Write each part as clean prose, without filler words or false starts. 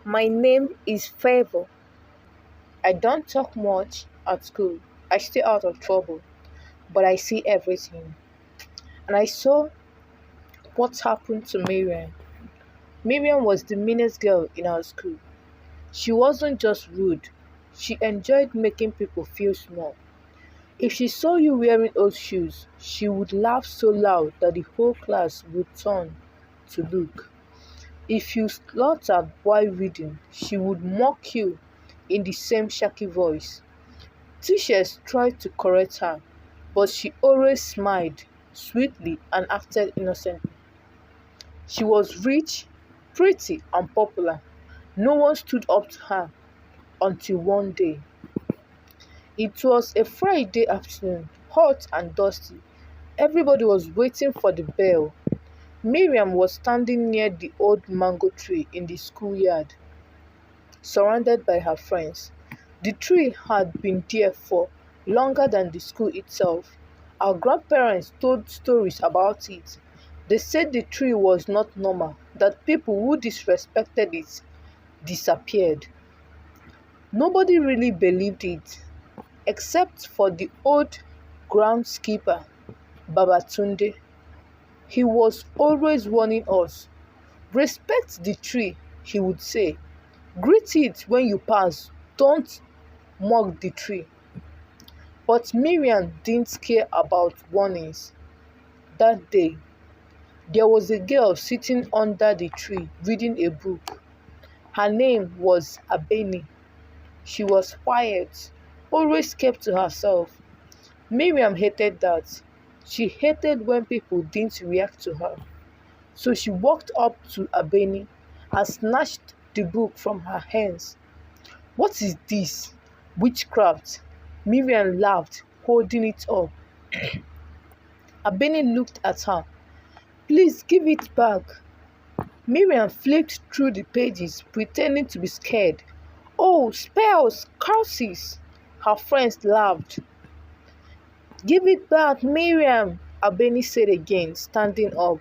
My name is Favor. I don't talk much at school. I stay out of trouble, but I see everything. And I saw what happened to Miriam. Miriam was the meanest girl in our school. She wasn't just rude, she enjoyed making people feel small. If she saw you wearing old shoes, she would laugh so loud that the whole class would turn to look. If you slaughtered while reading, she would mock you in the same shaky voice. Teachers tried to correct her, but she always smiled sweetly and acted innocently. She was rich, pretty, and popular. No one stood up to her until one day. It was a Friday afternoon, hot and dusty. Everybody was waiting for the bell. Miriam was standing near the old mango tree in the schoolyard, surrounded by her friends. The tree had been there for longer than the school itself. Our grandparents told stories about it. They said the tree was not normal, that people who disrespected it disappeared. Nobody really believed it, except for the old groundskeeper, Babatunde. He was always warning us. Respect the tree, he would say. Greet it when you pass. Don't mock the tree. But Miriam didn't care about warnings. That day, there was a girl sitting under the tree reading a book. Her name was Abeni. She was quiet, always kept to herself. Miriam hated that. She hated when people didn't react to her. So she walked up to Abeni and snatched the book from her hands. What is this? Witchcraft. Miriam laughed, holding it up. Abeni looked at her. Please give it back. Miriam flipped through the pages, pretending to be scared. Oh, spells, curses! Her friends laughed. Give it back, Miriam, Abeni said again, standing up.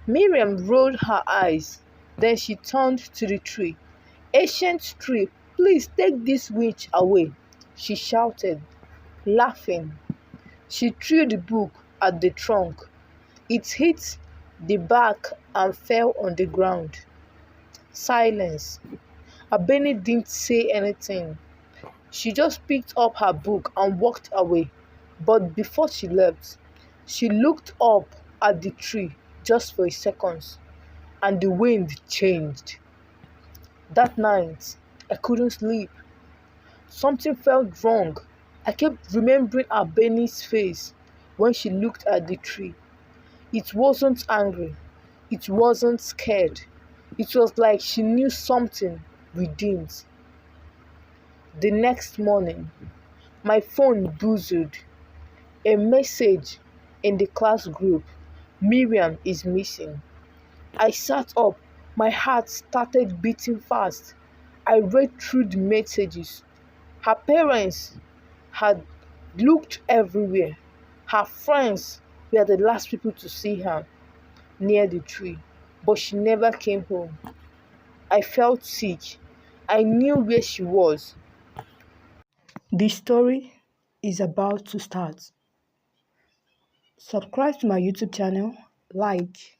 Miriam rolled her eyes. Then she turned to the tree. Ancient tree, please take this witch away, she shouted, laughing. She threw the book at the trunk. It hit the bark and fell on the ground. Silence. Abeni didn't say anything. She just picked up her book and walked away. But before she left, she looked up at the tree just for a second, and the wind changed. That night, I couldn't sleep. Something felt wrong. I kept remembering Abeni's face when she looked at the tree. It wasn't angry. It wasn't scared. It was like she knew something we didn't. The next morning, my phone buzzed. A message in the class group. Miriam is missing. I sat up. My heart started beating fast. I read through the messages. Her parents had looked everywhere. Her friends were the last people to see her near the tree, but she never came home. I felt sick. I knew where she was. The story is about to start. Subscribe to my YouTube channel, like,